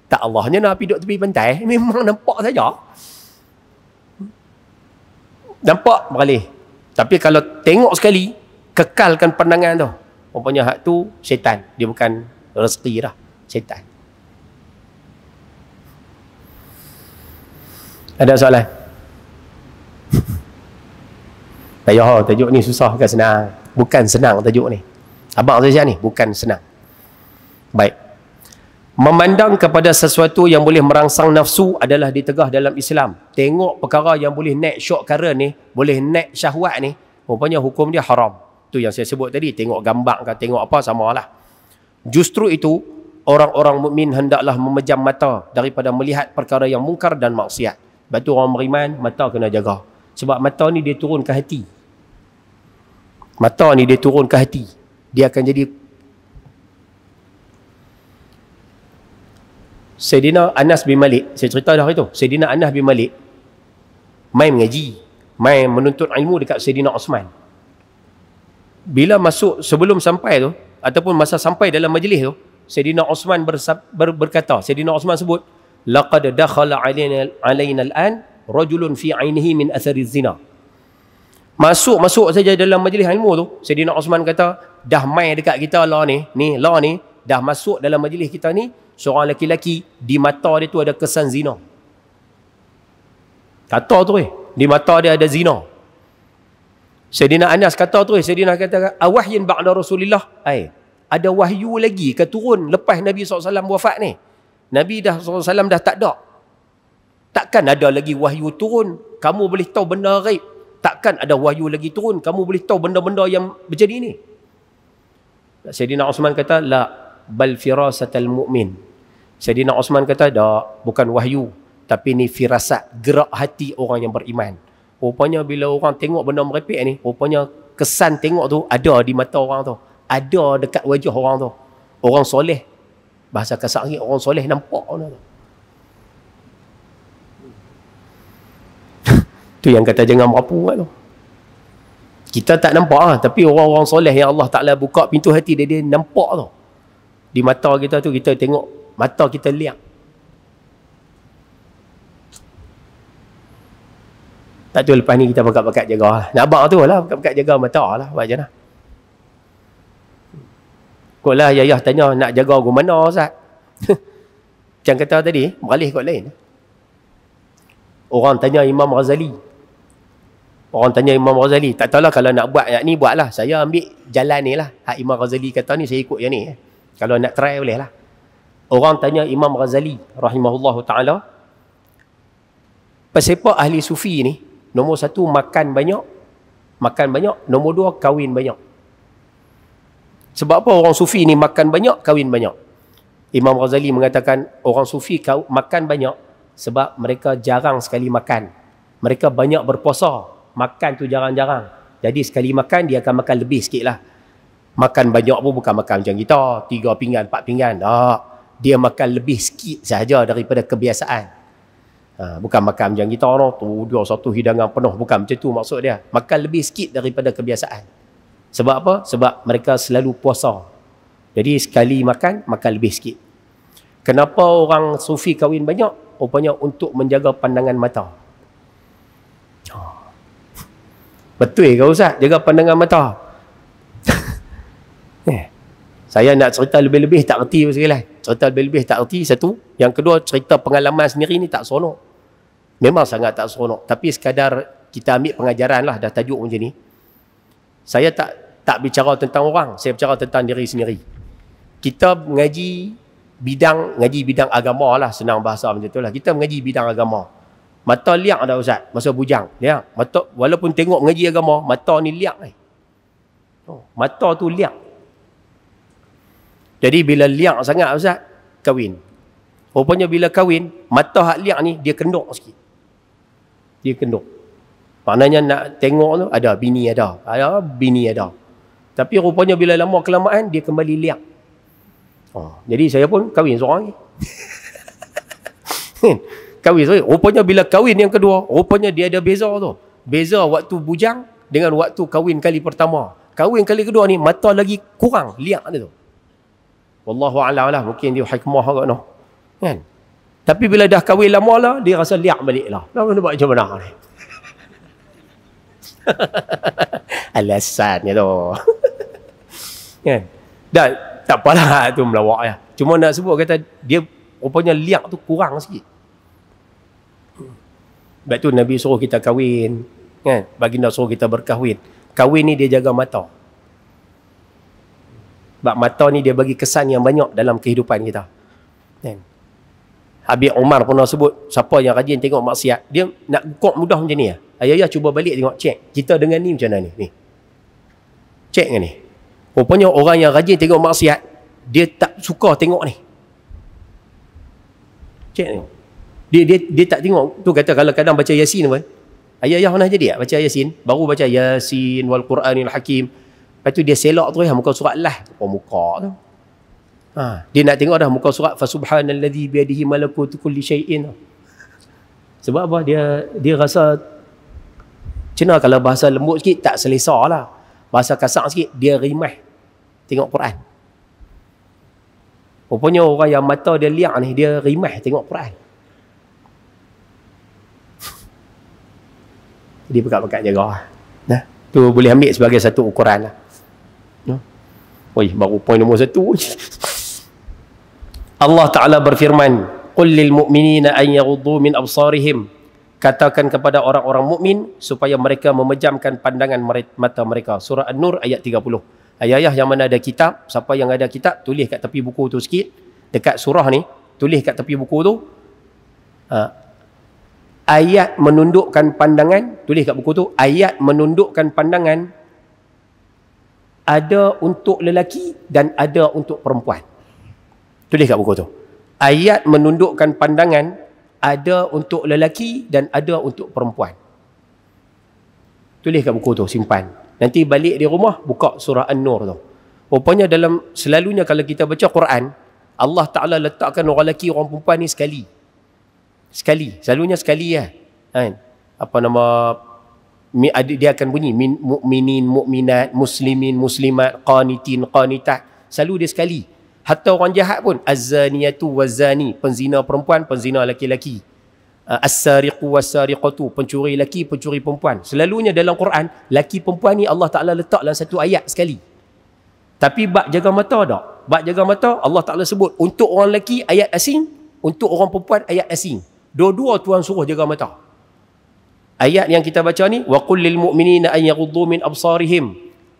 Tak Allahnya nak pergi duduk tepi pantai, memang nampak saja. Nampak beralih. Tapi kalau tengok sekali, kekalkan pandangan tu. Rupanya hak tu syaitan, dia bukan rezeki dah, syaitan. Ada soalan? Payah tajuk ni susah ke senang? Bukan senang tajuk ni. Abang saya ni bukan senang. Baik. Memandang kepada sesuatu yang boleh merangsang nafsu adalah ditegah dalam Islam. Tengok perkara yang boleh naik syok kara ni, boleh naik syahwat ni, rupanya hukum dia haram. Tu yang saya sebut tadi, tengok gambar ke tengok apa samalah. Justru itu orang-orang mukmin hendaklah memejam mata daripada melihat perkara yang mungkar dan maksiat. Sebab tu orang beriman mata kena jaga. Sebab mata ni dia turun ke hati. Mata ni dia turun ke hati. Dia akan jadi. Sayyidina Anas bin Malik, saya cerita dah itu. Sayyidina Anas bin Malik main mengaji, main menuntut ilmu dekat Sayyidina Osman. Bila masuk, sebelum sampai tu, ataupun masa sampai dalam majlis tu, Sayyidina Osman berkata, Sayyidina Osman sebut, laqad dakhala alaina al-an rajulun fi 'ainihi min athari zina. Masuk saja dalam majlis ilmu tu, Sayyidina Osman kata, dah main dekat kita lah ni, dah masuk dalam majlis kita ni, seorang lelaki di mata dia tu ada kesan zina. Kata tu di mata dia ada zina. Sayyidina Anas kata tu, Sayyidina kata, awahyin ba'da Rasulillah. Ada wahyu lagi ke turun lepas Nabi SAW wafat ni? Nabi dah SAW dah tak ada. Takkan ada lagi wahyu turun, kamu boleh tahu benda ghaib. Takkan ada wahyu lagi turun, kamu boleh tahu benda-benda yang berjadi ni. Sayyidina Osman kata, la bal firasatal mu'min. Sayyidina Osman kata, dah, bukan wahyu, tapi ni firasat, gerak hati orang yang beriman. Rupanya bila orang tengok benda merepek ni, rupanya kesan tengok tu ada di mata orang tu, ada dekat wajah orang tu. Orang soleh, bahasa kasar ni, orang soleh nampak benda tu. Tu yang kata jangan merapu tu. Kita tak nampak tapi orang-orang soleh yang Allah Ta'ala buka pintu hati dia nampak tu. Di mata kita tu, kita tengok, mata kita liak. Tak tu lepas ni kita pakat-pakat jaga. Nak abang tu lah, pakat-pakat jaga mata lah. Buat je lah. Kau lah Yayah tanya, nak jaga ke mana Ustaz? Macam kata tadi, beralih kot lain. Orang tanya Imam Ghazali. Tak tahulah kalau nak buat yang ni, buatlah. Saya ambil jalan ni lah. Hak Imam Ghazali kata ni, saya ikut yang ni. Kalau nak try boleh lah. Orang tanya Imam Ghazali rahimahullahu ta'ala, pesepak ahli sufi ni, nombor satu makan banyak, nombor dua kahwin banyak. Sebab apa orang sufi ni makan banyak, kahwin banyak? Imam Ghazali mengatakan orang sufi makan banyak sebab mereka jarang sekali makan. Mereka banyak berpuasa, makan tu jarang-jarang. Jadi sekali makan dia akan makan lebih sikit lah. Makan banyak pun bukan makan macam kita 3 pinggan, 4 pinggan. Dia makan lebih sikit sahaja daripada kebiasaan. Bukan makan macam kita tu dia satu hidangan penuh, bukan macam tu maksud dia. Makan lebih sikit daripada kebiasaan. Sebab apa? Sebab mereka selalu puasa. Jadi sekali makan lebih sikit. Kenapa orang sufi kahwin banyak? Rupanya untuk menjaga pandangan mata. Betul ke Ustaz? Jaga pandangan mata. Saya nak cerita lebih-lebih tak erti sekali. Cerita lebih-lebih tak erti satu. Yang kedua, cerita pengalaman sendiri ni tak seronok. Memang sangat tak seronok. Tapi sekadar kita ambil pengajaran lah, dah tajuk macam ni. Saya tak bicara tentang orang, saya bicara tentang diri sendiri. Kita mengaji bidang agama lah, senang bahasa macam tu lah. Kita mengaji bidang agama. Mata liak dah Ustaz, masa bujang. Liak. Mata, walaupun tengok mengaji agama, mata ni liak. Mata tu liak. Jadi bila liak sangat Ustaz, kahwin. Rupanya bila kahwin, mata hak liak ni, dia kenduk sikit. Dia kenduk. Maknanya nak tengok tu, ada bini ada. Tapi rupanya bila lama kelamaan, dia kembali liak. Jadi saya pun kahwin seorang ni. Kahwin seorang. Rupanya bila kahwin yang kedua, rupanya dia ada beza tu. Beza waktu bujang dengan waktu kahwin kali pertama. Kahwin kali kedua ni, mata lagi kurang liak dia tu. Wallahu a'lam lah, mungkin dia hikmah kot noh. Kan? Tapi bila dah kahwin lama lah, dia rasa liak balik lah. Nak buat macam mana ni? Alasannya tu. Kan? Dan tak apalah tu melawak ya. Cuma nak sebut kata dia rupanya liak tu kurang sikit. Sebab tu Nabi suruh kita kahwin, kan? Baginda suruh kita berkahwin. Kahwin ni dia jaga mata. Sebab mata ni dia bagi kesan yang banyak dalam kehidupan kita. Kan? Habib Umar pernah sebut, siapa yang rajin tengok maksiat, dia nak kok mudah macam ni lah. Ayah cuba balik tengok, cek. Kita dengan ni macam mana ni? Ni. Cek kan ni. Rupanya orang yang rajin tengok maksiat, dia tak suka tengok ni. Cek tengok. Dia tak tengok. Tu kata kalau kadang baca Yasin pun, ayah pernah jadi tak baca Yasin? Baru baca Yasin wal Quranil Hakim. Lepas tu dia selok terus muka surat lah. Muka tu. Dia nak tengok dah muka surat fasubhanalladzi biadihi malakutu kulli syai'in. Sebab apa? Dia rasa cina kalau bahasa lembut sikit tak selesa lah. Bahasa kasar sikit dia rimah tengok Quran. Rupanya orang yang mata dia liak ni dia rimah tengok Quran. Jadi pekat-pekat jaga. Nah, tu boleh ambil sebagai satu ukuran lah. Oi, baru poin nombor 1. Allah Ta'ala berfirman, Qul lil mu'minina an yaghuddu min absarihim. Katakan kepada orang-orang mukmin supaya mereka memejamkan pandangan mata mereka. Surah An-Nur ayat 30. Ayah yang mana ada kitab, siapa yang ada kitab, tulis kat tepi buku tu sikit. Dekat surah ni, tulis kat tepi buku tu. Ayat menundukkan pandangan, tulis kat buku tu, ayat menundukkan pandangan ada untuk lelaki dan ada untuk perempuan. Tulis kat buku tu. Ayat menundukkan pandangan ada untuk lelaki dan ada untuk perempuan. Tulis kat buku tu, simpan. Nanti balik di rumah, buka surah An-Nur tu. Rupanya dalam, selalunya kalau kita baca Quran, Allah Ta'ala letakkan orang lelaki, orang perempuan ni sekali. Sekali. Selalunya sekali lah. Kan? Apa nama, dia akan bunyi, mu'minin, mu'minat, muslimin, muslimat, qanitin, qanitat. Selalu dia sekali. Hatta orang jahat pun, az-zaniyatu waz-zani, penzina perempuan, penzina laki-laki. As-sariqu was-sariqatu, pencuri laki, pencuri perempuan. Selalunya dalam Quran, laki perempuan ni Allah Ta'ala letak dalam satu ayat sekali. Tapi bab jaga mata tak? Bab jaga mata, Allah Ta'ala sebut, untuk orang lelaki ayat asing, untuk orang perempuan ayat asing. Dua-dua Tuhan suruh jaga mata. Ayat yang kita baca ni, wa qul lil mu'minina an yaghuddu min absarihim.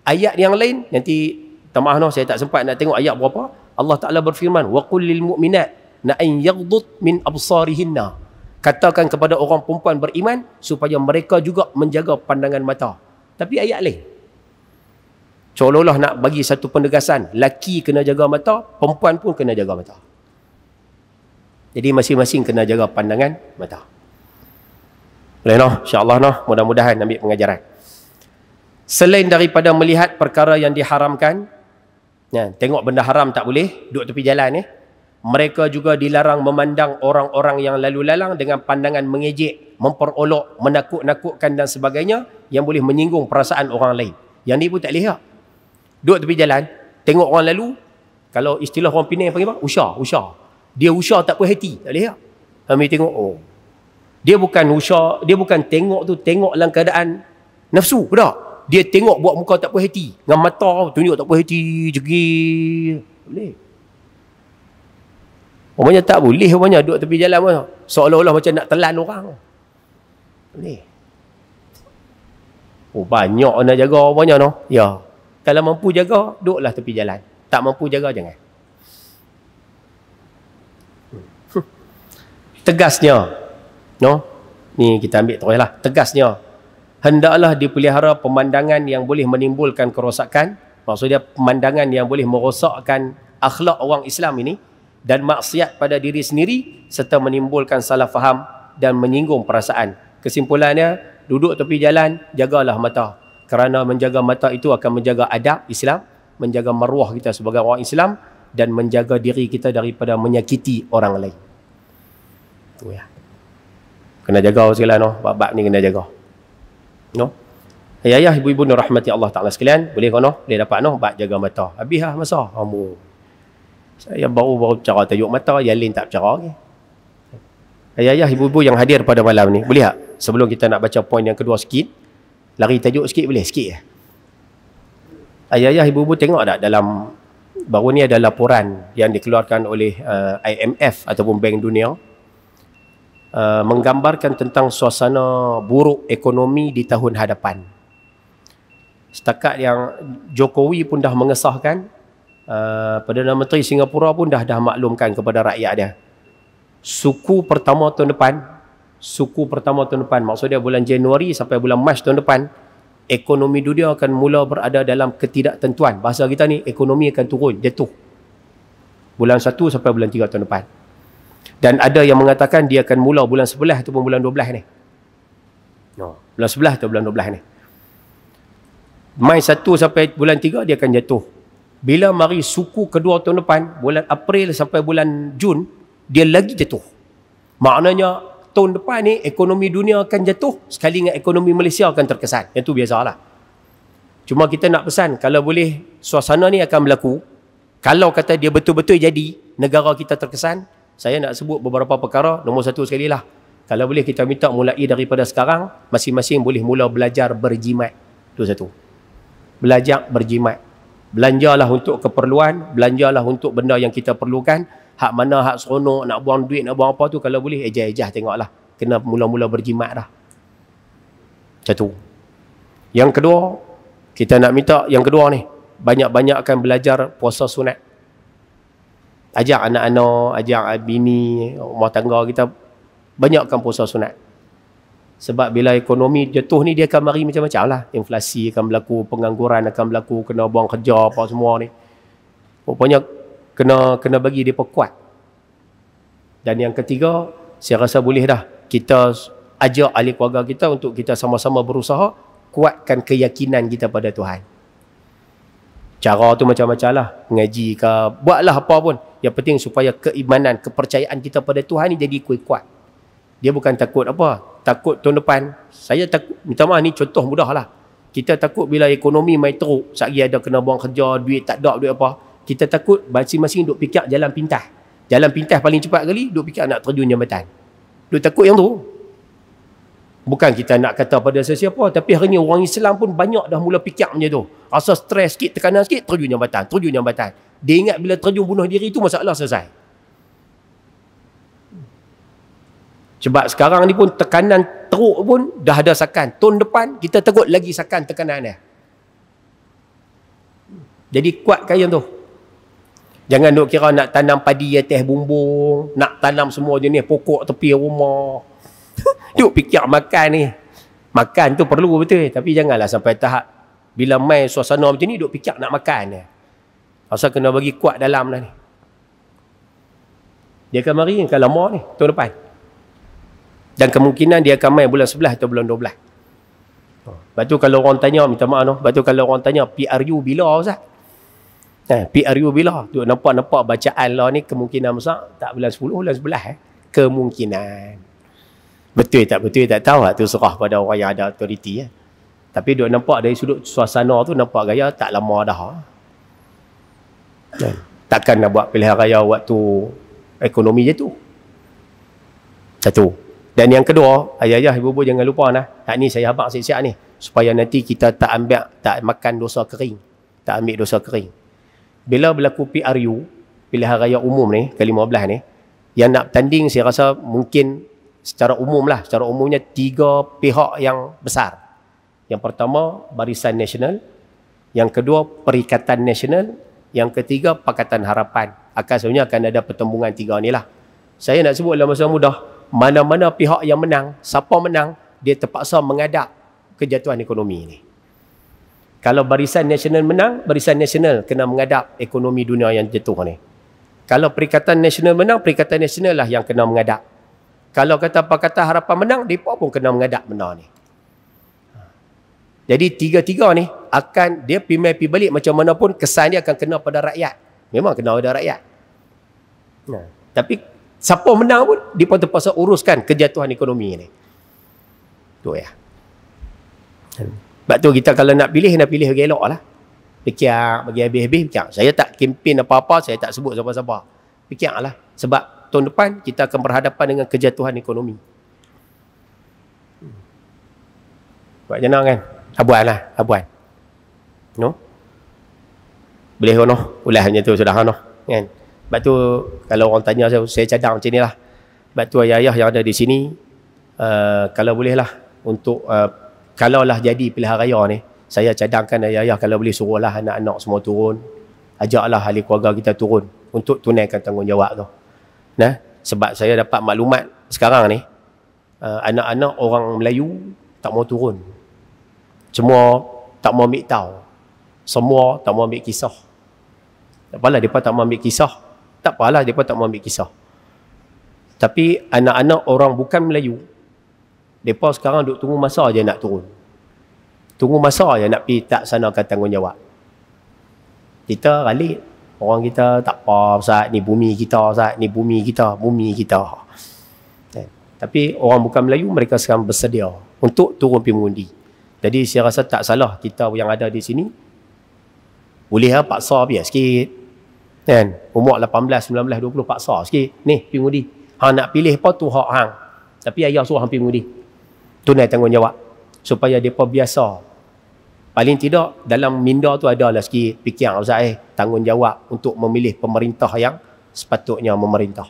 Ayat yang lain, nanti maaf noh, saya tak sempat nak tengok ayat berapa. Allah Ta'ala berfirman, wa qul lil mu'minat na an yaghdud min absarihinna. Katakan kepada orang perempuan beriman supaya mereka juga menjaga pandangan mata. Tapi ayat lain, seolah-olah nak bagi satu penegasan, laki kena jaga mata, perempuan pun kena jaga mata. Jadi masing-masing kena jaga pandangan mata. Boleh noh, insya-Allah noh, mudah-mudahan ambil pengajaran. Selain daripada melihat perkara yang diharamkan, tengok benda haram tak boleh, duduk tepi jalan mereka juga dilarang memandang orang-orang yang lalu lalang dengan pandangan mengejek, memperolok, menakut-nakutkan dan sebagainya yang boleh menyinggung perasaan orang lain. Yang ni pun tak boleh. Duduk tepi jalan, tengok orang lalu, kalau istilah orang Penang panggil apa? Usah. Dia usah tak puas hati, tak boleh. Kami tengok, dia bukan usah, dia bukan tengok tu, tengok dalam keadaan nafsu, tak? Dia tengok buat muka tak puas hati, dengan mata tunjuk tak puas hati, jegir. Boleh. Orangnya tak boleh, orangnya duduk tepi jalan pun seolah-olah macam nak telan orang. Boleh. Banyak nak jaga orangnya no. Ya. Kalau mampu jaga, duduklah tepi jalan. Tak mampu jaga, jangan. Tegasnya, no? Ni kita ambil teruslah. Tegasnya, hendaklah dipelihara pemandangan yang boleh menimbulkan kerosakan. Maksudnya pemandangan yang boleh merosakkan akhlak orang Islam ini dan maksiat pada diri sendiri serta menimbulkan salah faham dan menyinggung perasaan. Kesimpulannya, duduk tepi jalan, jagalah mata. Kerana menjaga mata itu akan menjaga adab Islam, menjaga maruah kita sebagai orang Islam dan menjaga diri kita daripada menyakiti orang lain. Tu ya. Kena jaga sekalian no, bab-bab ni kena jaga. No? Ayah, ibu-ibu rahmati Allah Ta'ala sekalian, boleh kau no? Boleh dapat no, bab jaga mata. Habislah masa. Saya baru cara tajuk mata, yang lain tak bercara lagi. Ayah, ibu-ibu yang hadir pada malam ni, boleh tak? Sebelum kita nak baca poin yang kedua sikit, lari tajuk sikit boleh? Sikit ya? Ayah, ibu-ibu tengok tak dalam, baru ni ada laporan yang dikeluarkan oleh IMF ataupun Bank Dunia, menggambarkan tentang suasana buruk ekonomi di tahun hadapan. Setakat yang Jokowi pun dah mengesahkan Perdana Menteri Singapura pun dah maklumkan kepada rakyat dia. Suku pertama tahun depan, maksudnya bulan Januari sampai bulan Mac tahun depan, ekonomi dunia akan mula berada dalam ketidaktentuan. Bahasa kita ni, ekonomi akan turun, jatuh. Bulan 1 sampai bulan 3 tahun depan. Dan ada yang mengatakan dia akan mula bulan 11 ataupun bulan 12 ni. Bulan 11 atau bulan 12 ni. Mai 1 sampai bulan 3 dia akan jatuh. Bila mari suku kedua tahun depan, bulan April sampai bulan Jun, dia lagi jatuh. Maknanya tahun depan ni ekonomi dunia akan jatuh sekali dengan ekonomi Malaysia akan terkesan. Yang tu biasalah. Cuma kita nak pesan, kalau boleh suasana ni akan berlaku. Kalau kata dia betul-betul jadi negara kita terkesan, saya nak sebut beberapa perkara. Nombor satu sekali lah, kalau boleh kita minta mulai daripada sekarang, masing-masing boleh mula belajar berjimat. Itu satu. Belajar berjimat. Belanjalah untuk keperluan, belanjalah untuk benda yang kita perlukan. Hak mana hak seronok, nak buang duit, nak buang apa tu, kalau boleh ejah-ejah tengoklah. Kena mula-mula berjimat dah. Satu. Yang kedua, kita nak minta yang kedua ni, banyak-banyakkan belajar puasa sunat. Ajak anak-anak, ajak bini, rumah tangga kita, banyakkan puasa sunat. Sebab bila ekonomi jatuh ni, dia akan mari macam-macam lah. Inflasi akan berlaku, pengangguran akan berlaku, kena buang kerja apa semua ni. Rupanya kena bagi dia kuat. Dan yang ketiga, saya rasa boleh dah kita ajak ahli keluarga kita untuk kita sama-sama berusaha kuatkan keyakinan kita pada Tuhan. Cara tu macam-macam lah, ngaji ke, buatlah apa pun. Yang penting supaya keimanan, kepercayaan kita pada Tuhan ni jadi kuat. Dia bukan takut apa, takut tahun depan. Saya takut, minta maaf ni contoh mudah lah. Kita takut bila ekonomi main teruk, sehari ada kena buang kerja, duit tak ada, duit apa. Kita takut masing-masing duk fikir jalan pintas. Jalan pintas paling cepat kali, duk fikir nak terjun jambatan. Duk takut yang tu. Bukan kita nak kata pada sesiapa, tapi hari ni orang Islam pun banyak dah mula fikir macam tu. Rasa stres sikit, tekanan sikit, terjun jambatan, terjun jambatan. Dia ingat bila terjun bunuh diri tu masalah selesai. Sebab sekarang ni pun tekanan teruk pun dah ada sakan. Tahun depan kita takut lagi sakan tekanan dia. Jadi kuatkan yang tu. Jangan duk kira nak tanam padi atas bumbung, nak tanam semua jenis pokok tepi rumah. Duk fikir makan ni. Makan tu perlu betul, tapi janganlah sampai tahap bila main suasana macam ni duk fikir nak makan ni. Asal kena bagi kuat dalam lah ni. Dia akan mari akan lama ni tahun depan. Dan kemungkinan dia akan main bulan 11 atau bulan 12. Lepas tu kalau orang tanya, minta maaf no. Lepas tu kalau orang tanya PRU bila Ustaz? PRU bila? Tu nampak-nampak bacaan lah ni kemungkinan besar tak bulan 10, bulan 11 Kemungkinan. Betul tak tahu lah. Tu serah pada orang yang ada autoriti Tapi duk nampak dari sudut suasana tu nampak gaya tak lama dah. Takkan nak buat pilihan raya waktu ekonomi je tu. Satu. Dan yang kedua, ayah-ayah, ibu-ibu jangan lupa nah. Hak ni saya abang siap-siap ni. Supaya nanti kita tak makan dosa kering. Tak ambil dosa kering. Bila berlaku PRU, pilihan raya umum ni, ke-15 ni, yang nak tanding saya rasa mungkin secara umum lah. Secara umumnya 3 pihak yang besar. Yang pertama, Barisan Nasional. Yang kedua, Perikatan Nasional. Yang ketiga, Pakatan Harapan. Sebenarnya akan ada pertembungan 3 ni lah. Saya nak sebut dalam masa mudah. Mana-mana pihak yang menang, siapa menang, dia terpaksa mengadap kejatuhan ekonomi ni. Kalau Barisan Nasional menang, Barisan Nasional kena mengadap ekonomi dunia yang jatuh ni. Kalau Perikatan Nasional menang, Perikatan Nasional lah yang kena mengadap. Kalau kata Pakatan Harapan menang, mereka pun kena mengadap benda ni. Jadi tiga-tiga ni akan dia pi balik macam mana pun kesan dia akan kena pada rakyat. Memang kena pada rakyat. Tapi siapa menang pun dia pun terpaksa uruskan kejatuhan ekonomi ni. Tu ya. Sebab tu kita kalau nak pilih bagi elok lah. Fikir bagi habis-habis fikir. Saya tak kempen apa-apa, saya tak sebut siapa-siapa. Fikir lah. Sebab tahun depan kita akan berhadapan dengan kejatuhan ekonomi. Buat jenang kan? Abuan lah, abuan. No? Boleh no? Ulah macam tu sudah no? Kan? Sebab tu kalau orang tanya saya cadang macam ni lah. Sebab tu ayah-ayah yang ada di sini, kalau boleh lah untuk kalau lah jadi pilihan raya ni, saya cadangkan ayah-ayah kalau boleh suruhlah anak-anak semua turun. ajaklah ahli keluarga kita turun untuk tunaikan tanggungjawab tu. Nah, sebab saya dapat maklumat sekarang ni, anak-anak orang Melayu tak mau turun. Semua tak mau ambil tahu. Semua tak mau ambil kisah. Tak apalah mereka tak mau ambil kisah. Tak apalah mereka tak mau ambil kisah. Tapi anak-anak orang bukan Melayu, mereka sekarang duk tunggu masa je nak turun. Tunggu masa je nak pergi tak sanakan tanggungjawab. Kita ralik. Orang kita tak apa, Ustaz, ni bumi kita, Ustaz, ni bumi kita, bumi kita. Tapi orang bukan Melayu, mereka sekarang bersedia untuk turun pergi mengundi. Jadi saya rasa tak salah kita yang ada di sini, boleh lah paksa biar sikit. Kan? Umur 18, 19, 20 paksa sikit. Ni, pergi mengundi. Hang nak pilih apa tu hak hang. Tapi ayah suruh hang pergi mengundi. Tunai tanggungjawab. Supaya mereka biasa. Paling tidak dalam minda tu adalah sikit fikiran, Ustaz, tanggungjawab untuk memilih pemerintah yang sepatutnya memerintah.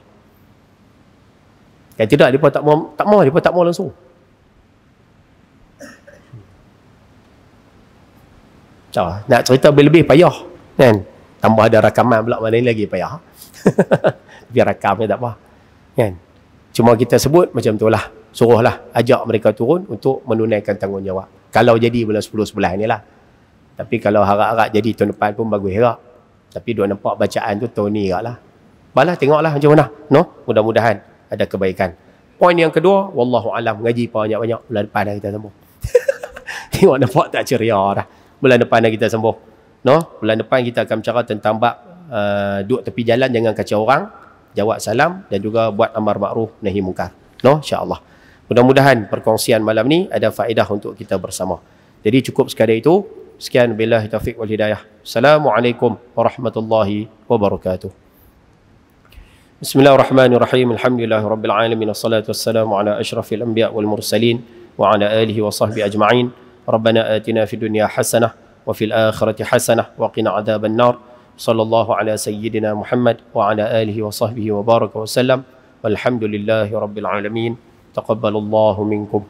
Kalau tidak, mereka tak mau langsung. Nak cerita lebih payah. Kan? Tambah ada rakaman pula, mana lagi payah. Biar rakamnya tak apa. Kan? Cuma kita sebut macam tu lah. Suruhlah, ajak mereka turun untuk menunaikan tanggungjawab. Kalau jadi bulan 10-11 ni lah. Tapi kalau harap-harap jadi tahun depan pun bagus juga. Tapi duk nampak bacaan tu tahun ni juga lah. Balah, tengoklah macam mana. No? Mudah-mudahan ada kebaikan. Poin yang kedua, wallahu alam, ngaji banyak-banyak. Bulan depan dah kita sembuh. Tengok nampak tak ceria dah. Bulan depan dah kita sembuh. No? Bulan depan kita akan bicara tentang bab duduk tepi jalan jangan kacau orang, jawab salam dan juga buat amar makruf nahi munkar. No? InsyaAllah. Mudah-mudahan perkongsian malam ni ada faedah untuk kita bersama. Jadi cukup sekadar itu. Sekian, billahi taufiq wal hidayah. Assalamualaikum warahmatullahi wabarakatuh. Bismillahirrahmanirrahim. Alhamdulillahirabbil alamin. Wassalatu wassalamu ala asyrafil anbiya wal mursalin wa ala alihi wa sahbihi ajma'in. Rabbana atina fid dunya hasanah wa fil akhirati hasanah wa qina adzaban nar. Sallallahu ala sayyidina Muhammad wa ala alihi wa sahbihi wa baraka wa sallam. Walhamdulillahi rabbil alamin. Taqabbalallahu minkum.